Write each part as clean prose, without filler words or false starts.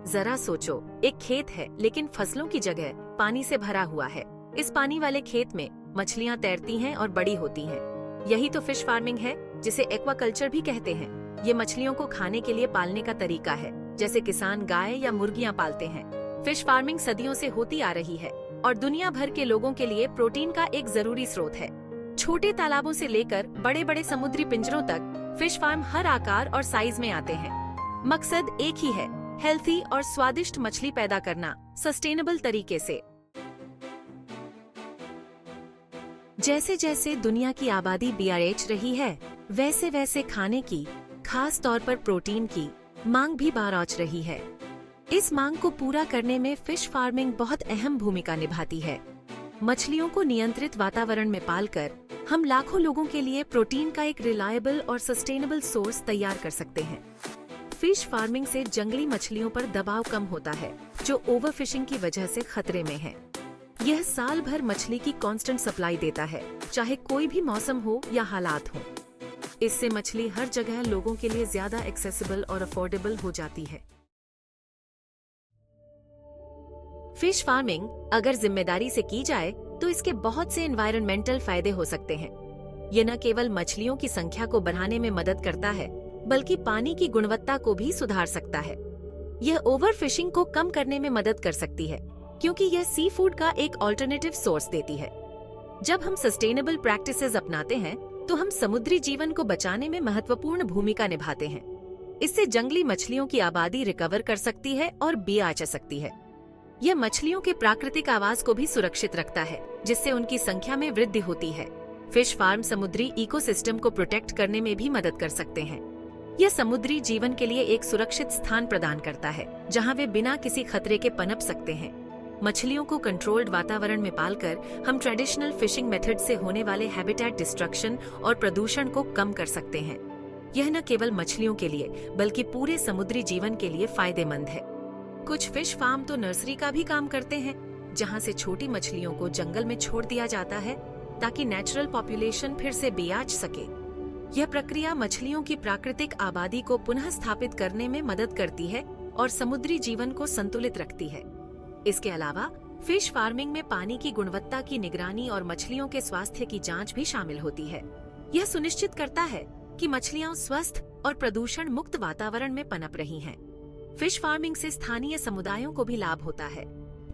जरा सोचो, एक खेत है लेकिन फसलों की जगह पानी से भरा हुआ है। इस पानी वाले खेत में मछलियाँ तैरती हैं और बड़ी होती हैं। यही तो फिश फार्मिंग है, जिसे एक्वाकल्चर भी कहते हैं। ये मछलियों को खाने के लिए पालने का तरीका है, जैसे किसान गाय या मुर्गियाँ पालते हैं। फिश फार्मिंग सदियों से होती आ रही है और दुनिया भर के लोगों के लिए प्रोटीन का एक जरूरी स्रोत है। छोटे तालाबों से लेकर बड़े बड़े समुद्री पिंजरों तक फिश फार्म हर आकार और साइज में आते हैं। मकसद एक ही है, हेल्थी और स्वादिष्ट मछली पैदा करना सस्टेनेबल तरीके से। जैसे जैसे दुनिया की आबादी बढ़ रही है, वैसे वैसे खाने की, खास तौर पर प्रोटीन की मांग भी बढ़ रही है। इस मांग को पूरा करने में फिश फार्मिंग बहुत अहम भूमिका निभाती है। मछलियों को नियंत्रित वातावरण में पालकर हम लाखों लोगों के लिए प्रोटीन का एक रिलायबल और सस्टेनेबल सोर्स तैयार कर सकते हैं। फिश फार्मिंग से जंगली मछलियों पर दबाव कम होता है, जो ओवरफिशिंग की वजह से खतरे में है। यह साल भर मछली की कांस्टेंट सप्लाई देता है, चाहे कोई भी मौसम हो या हालात हो। इससे मछली हर जगह लोगों के लिए ज्यादा एक्सेसिबल और अफोर्डेबल हो जाती है। फिश फार्मिंग अगर जिम्मेदारी से की जाए तो इसके बहुत से एनवायरमेंटल फायदे हो सकते हैं। ये न केवल मछलियों की संख्या को बढ़ाने में मदद करता है, बल्कि पानी की गुणवत्ता को भी सुधार सकता है। यह ओवरफिशिंग को कम करने में मदद कर सकती है, क्योंकि यह सी फूड का एक ऑल्टरनेटिव सोर्स देती है। जब हम सस्टेनेबल प्रैक्टिसेस अपनाते हैं, तो हम समुद्री जीवन को बचाने में महत्वपूर्ण भूमिका निभाते हैं। इससे जंगली मछलियों की आबादी रिकवर कर सकती है और बच सकती है। यह मछलियों के प्राकृतिक आवास को भी सुरक्षित रखता है, जिससे उनकी संख्या में वृद्धि होती है। फिश फार्म समुद्री इकोसिस्टम को प्रोटेक्ट करने में भी मदद कर सकते हैं। यह समुद्री जीवन के लिए एक सुरक्षित स्थान प्रदान करता है, जहां वे बिना किसी खतरे के पनप सकते हैं। मछलियों को कंट्रोल्ड वातावरण में पालकर हम ट्रेडिशनल फिशिंग मेथड से होने वाले हैबिटेट डिस्ट्रक्शन और प्रदूषण को कम कर सकते हैं। यह न केवल मछलियों के लिए, बल्कि पूरे समुद्री जीवन के लिए फायदेमंद है। कुछ फिश फार्म तो नर्सरी का भी काम करते हैं, जहां से छोटी मछलियों को जंगल में छोड़ दिया जाता है, ताकि नेचुरल पॉपुलेशन फिर से बच सके। यह प्रक्रिया मछलियों की प्राकृतिक आबादी को पुनः स्थापित करने में मदद करती है और समुद्री जीवन को संतुलित रखती है। इसके अलावा फिश फार्मिंग में पानी की गुणवत्ता की निगरानी और मछलियों के स्वास्थ्य की जांच भी शामिल होती है। यह सुनिश्चित करता है कि मछलियां स्वस्थ और प्रदूषण मुक्त वातावरण में पनप रही हैं। फिश फार्मिंग से स्थानीय समुदायों को भी लाभ होता है।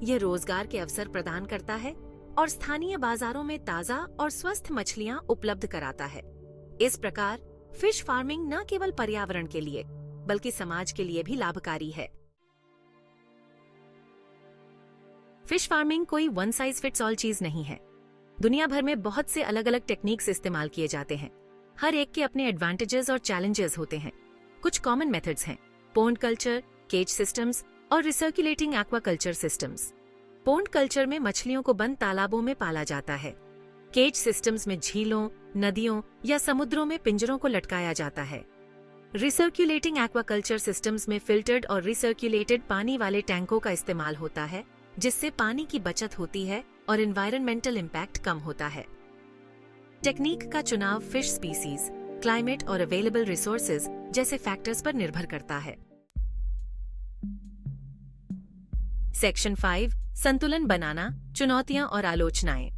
यह रोजगार के अवसर प्रदान करता है और स्थानीय बाजारों में ताजा और स्वस्थ मछलियां उपलब्ध कराता है। इस प्रकार फिश फार्मिंग न केवल पर्यावरण के लिए, बल्कि समाज के लिए भी लाभकारी है। फिश फार्मिंग कोई वन साइज फिट्स ऑल चीज नहीं है। दुनिया भर में बहुत से अलग अलग टेक्निक्स इस्तेमाल किए जाते हैं। हर एक के अपने एडवांटेजेस और चैलेंजेस होते हैं। कुछ कॉमन मेथड्स हैं: पोन्ड कल्चर, केज सिस्टम्स और recirculating aquaculture systems. Pond culture में मछलियों को बंद तालाबों में पाला जाता है। केज सिस्टम्स में झीलों, नदियों या समुद्रों में पिंजरों को लटकाया जाता है। रिसर्कुलेटिंग एक्वाकल्चर सिस्टम्स में फिल्टर्ड और रिसर्कुलेटेड पानी वाले टैंकों का इस्तेमाल होता है, जिससे पानी की बचत होती है और एनवायरमेंटल इम्पैक्ट कम होता है। टेक्निक का चुनाव फिश स्पीसीज, क्लाइमेट और अवेलेबल रिसोर्सेज जैसे फैक्टर्स पर निर्भर करता है। सेक्शन 5, संतुलन बनाना, चुनौतियां और आलोचनाएं।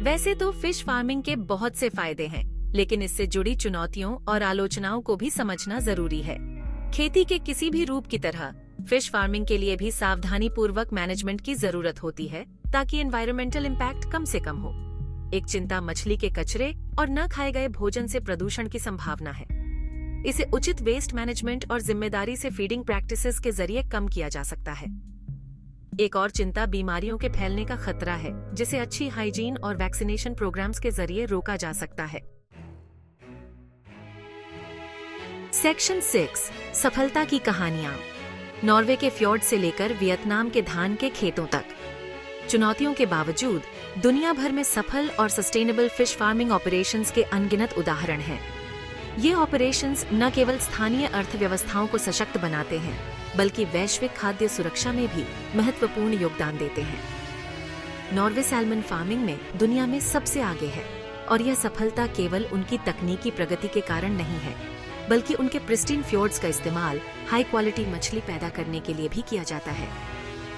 वैसे तो फिश फार्मिंग के बहुत से फायदे हैं, लेकिन इससे जुड़ी चुनौतियों और आलोचनाओं को भी समझना जरूरी है। खेती के किसी भी रूप की तरह फिश फार्मिंग के लिए भी सावधानी पूर्वक मैनेजमेंट की जरूरत होती है, ताकि एनवायरमेंटल इम्पैक्ट कम से कम हो। एक चिंता मछली के कचरे और न खाए गए भोजन से प्रदूषण की संभावना है। इसे उचित वेस्ट मैनेजमेंट और जिम्मेदारी से फीडिंग प्रैक्टिसेस के जरिए कम किया जा सकता है। एक और चिंता बीमारियों के फैलने का खतरा है, जिसे अच्छी हाइजीन और वैक्सीनेशन प्रोग्राम्स के जरिए रोका जा सकता है। सेक्शन 6, सफलता की कहानियां। नॉर्वे के फ्योर्ड से लेकर वियतनाम के धान के खेतों तक, चुनौतियों के बावजूद दुनिया भर में सफल और सस्टेनेबल फिश फार्मिंग ऑपरेशंस के अनगिनत उदाहरण हैं। ये ऑपरेशंस न केवल स्थानीय अर्थव्यवस्थाओं को सशक्त बनाते हैं, बल्कि वैश्विक खाद्य सुरक्षा में भी महत्वपूर्ण योगदान देते हैं। नॉर्वे सैल्मन फार्मिंग में दुनिया में सबसे आगे है, और यह सफलता केवल उनकी तकनीकी प्रगति के कारण नहीं है, बल्कि उनके प्रिस्टीन फ्योर्ड्स का इस्तेमाल हाई क्वालिटी मछली पैदा करने के लिए भी किया जाता है।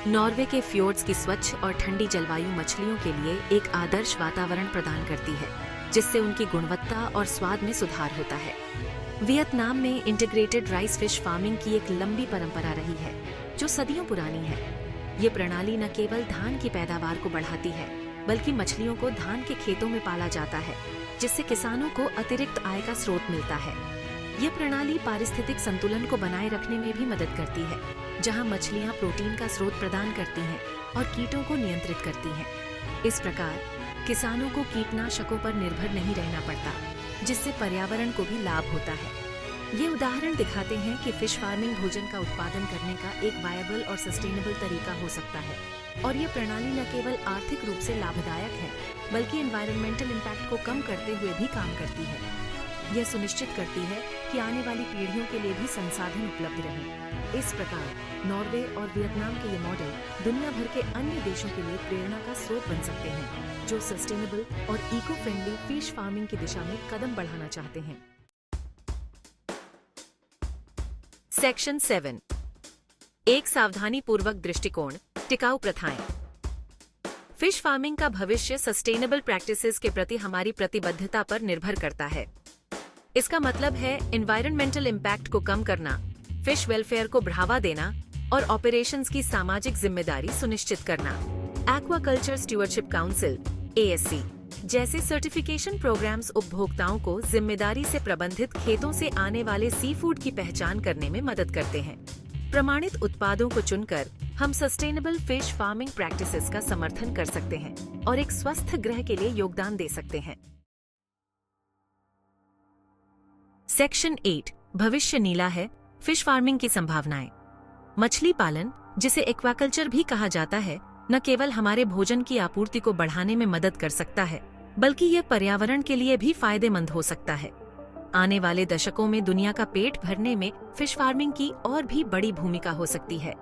नॉर्वे के फ्योर्ड्स की स्वच्छ और ठंडी जलवायु मछलियों के लिए एक आदर्श वातावरण प्रदान करती है, जिससे उनकी गुणवत्ता और स्वाद में सुधार होता है। वियतनाम में इंटीग्रेटेड राइस फिश फार्मिंग की एक लंबी परंपरा रही है, जो सदियों पुरानी है। ये प्रणाली न केवल धान की पैदावार को बढ़ाती है, बल्कि मछलियों को धान के खेतों में पाला जाता है, जिससे किसानों को अतिरिक्त आय का स्रोत मिलता है। ये प्रणाली पारिस्थितिक संतुलन को बनाए रखने में भी मदद करती है, जहां मछलियां प्रोटीन का स्रोत प्रदान करती हैं और कीटों को नियंत्रित करती हैं। इस प्रकार किसानों को कीटनाशकों पर निर्भर नहीं रहना पड़ता, जिससे पर्यावरण को भी लाभ होता है। ये उदाहरण दिखाते हैं कि फिश फार्मिंग भोजन का उत्पादन करने का एक वायबल और सस्टेनेबल तरीका हो सकता है, और ये प्रणाली न केवल आर्थिक रूप से लाभदायक है, बल्कि एनवायरमेंटल इम्पैक्ट को कम करते हुए भी काम करती है। यह सुनिश्चित करती है कि आने वाली पीढ़ियों के लिए भी संसाधन उपलब्ध रहें। इस प्रकार नॉर्वे और वियतनाम के ये मॉडल दुनिया भर के अन्य देशों के लिए प्रेरणा का स्रोत बन सकते हैं, जो सस्टेनेबल और इको फ्रेंडली फिश फार्मिंग की दिशा में कदम बढ़ाना चाहते हैं। सेक्शन 7, एक सावधानी पूर्वक दृष्टिकोण, टिकाऊ प्रथाएं। फिश फार्मिंग का भविष्य सस्टेनेबल प्रैक्टिसेस के प्रति हमारी प्रतिबद्धता पर निर्भर करता है। इसका मतलब है एनवायरमेंटल इम्पैक्ट को कम करना, फिश वेलफेयर को बढ़ावा देना और ऑपरेशंस की सामाजिक जिम्मेदारी सुनिश्चित करना। एक्वाकल्चर स्टुअर्डशिप काउंसिल (ASC) जैसे सर्टिफिकेशन प्रोग्राम्स उपभोक्ताओं को जिम्मेदारी से प्रबंधित खेतों से आने वाले सी फूड की पहचान करने में मदद करते हैं। प्रमाणित उत्पादों को चुनकर हम सस्टेनेबल फिश फार्मिंग प्रैक्टिसेस का समर्थन कर सकते हैं और एक स्वस्थ ग्रह के लिए योगदान दे सकते हैं। सेक्शन 8, भविष्य नीला है, फिश फार्मिंग की संभावनाएं। मछली पालन, जिसे एक्वाकल्चर भी कहा जाता है, न केवल हमारे भोजन की आपूर्ति को बढ़ाने में मदद कर सकता है, बल्कि यह पर्यावरण के लिए भी फायदेमंद हो सकता है। आने वाले दशकों में दुनिया का पेट भरने में फिश फार्मिंग की और भी बड़ी भूमिका हो सकती है।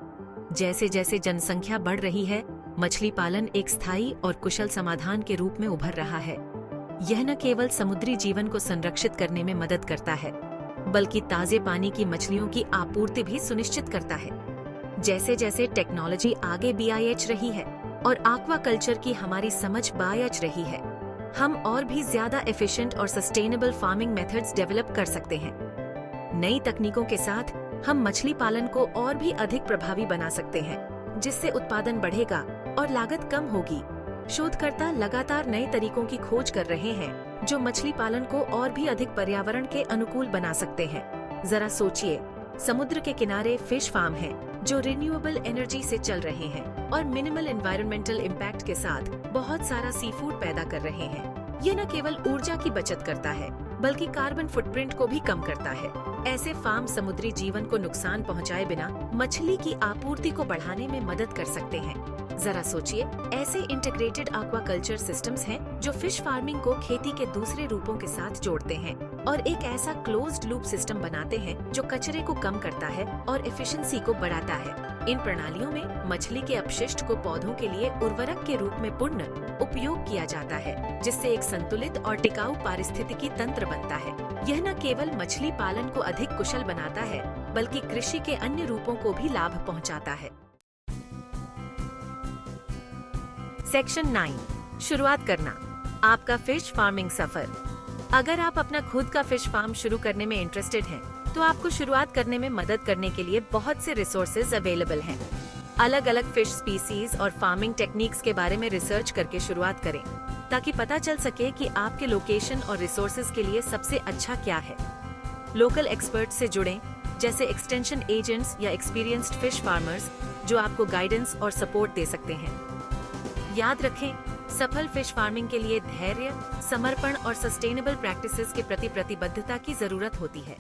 जैसे जैसे जनसंख्या बढ़ रही है, मछली पालन एक स्थायी और कुशल समाधान के रूप में उभर रहा है। यह न केवल समुद्री जीवन को संरक्षित करने में मदद करता है, बल्कि ताजे पानी की मछलियों की आपूर्ति भी सुनिश्चित करता है। जैसे जैसे टेक्नोलॉजी आगे BIH रही है और एक्वाकल्चर की हमारी समझ बायच रही है, हम और भी ज्यादा एफिशिएंट और सस्टेनेबल फार्मिंग मेथड्स डेवलप कर सकते हैं। नई तकनीकों के साथ हम मछली पालन को और भी अधिक प्रभावी बना सकते हैं, जिससे उत्पादन बढ़ेगा और लागत कम होगी। शोधकर्ता लगातार नए तरीकों की खोज कर रहे हैं, जो मछली पालन को और भी अधिक पर्यावरण के अनुकूल बना सकते हैं। जरा सोचिए, समुद्र के किनारे फिश फार्म हैं, जो रिन्यूएबल एनर्जी से चल रहे हैं और मिनिमल एनवायरमेंटल इम्पैक्ट के साथ बहुत सारा सी फूड पैदा कर रहे हैं। ये न केवल ऊर्जा की बचत करता है, बल्कि कार्बन फुटप्रिंट को भी कम करता है। ऐसे फार्म समुद्री जीवन को नुकसान पहुंचाए बिना मछली की आपूर्ति को बढ़ाने में मदद कर सकते हैं। जरा सोचिए, ऐसे इंटीग्रेटेड एक्वाकल्चर सिस्टम्स हैं जो फिश फार्मिंग को खेती के दूसरे रूपों के साथ जोड़ते हैं और एक ऐसा क्लोज्ड लूप सिस्टम बनाते हैं जो कचरे को कम करता है और एफिशिएंसी को बढ़ाता है। इन प्रणालियों में मछली के अपशिष्ट को पौधों के लिए उर्वरक के रूप में पुनः उपयोग किया जाता है, जिससे एक संतुलित और टिकाऊ पारिस्थितिकी तंत्र बनता है। यह न केवल मछली पालन को अधिक कुशल बनाता है, बल्कि कृषि के अन्य रूपों को भी लाभ पहुंचाता है। सेक्शन 9, शुरुआत करना, आपका फिश फार्मिंग सफर। अगर आप अपना खुद का फिश फार्म शुरू करने में इंटरेस्टेड हैं, तो आपको शुरुआत करने में मदद करने के लिए बहुत से रिसोर्सेज अवेलेबल हैं। अलग अलग फिश स्पीसीज और फार्मिंग टेक्निक्स के बारे में रिसर्च करके शुरुआत करें, ताकि पता चल सके कि आपके लोकेशन और रिसोर्सेज के लिए सबसे अच्छा क्या है। लोकल एक्सपर्ट से जुड़ें, जैसे एक्सटेंशन एजेंट्स या एक्सपीरियंस्ड फिश फार्मर्स, जो आपको गाइडेंस और सपोर्ट दे सकते हैं। याद रखें, सफल फिश फार्मिंग के लिए धैर्य, समर्पण और सस्टेनेबल प्रैक्टिसेस के प्रति प्रतिबद्धता की जरूरत होती है।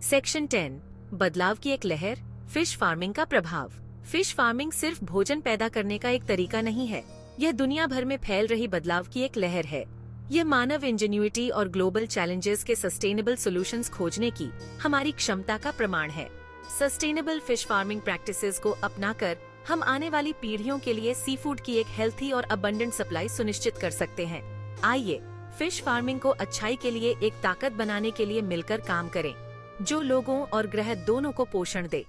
सेक्शन 10, बदलाव की एक लहर, फिश फार्मिंग का प्रभाव। फिश फार्मिंग सिर्फ भोजन पैदा करने का एक तरीका नहीं है, यह दुनिया भर में फैल रही बदलाव की एक लहर है। यह मानव इंजेन्युइटी और ग्लोबल चैलेंजेस के सस्टेनेबल सॉल्यूशंस खोजने की हमारी क्षमता का प्रमाण है। सस्टेनेबल फिश फार्मिंग प्रैक्टिसेस को अपनाकर हम आने वाली पीढ़ियों के लिए सी फूड की एक हेल्थी और अबंडेंट सप्लाई सुनिश्चित कर सकते हैं। आइए फिश फार्मिंग को अच्छाई के लिए एक ताकत बनाने के लिए मिलकर काम करें, जो लोगों और ग्रह दोनों को पोषण दे।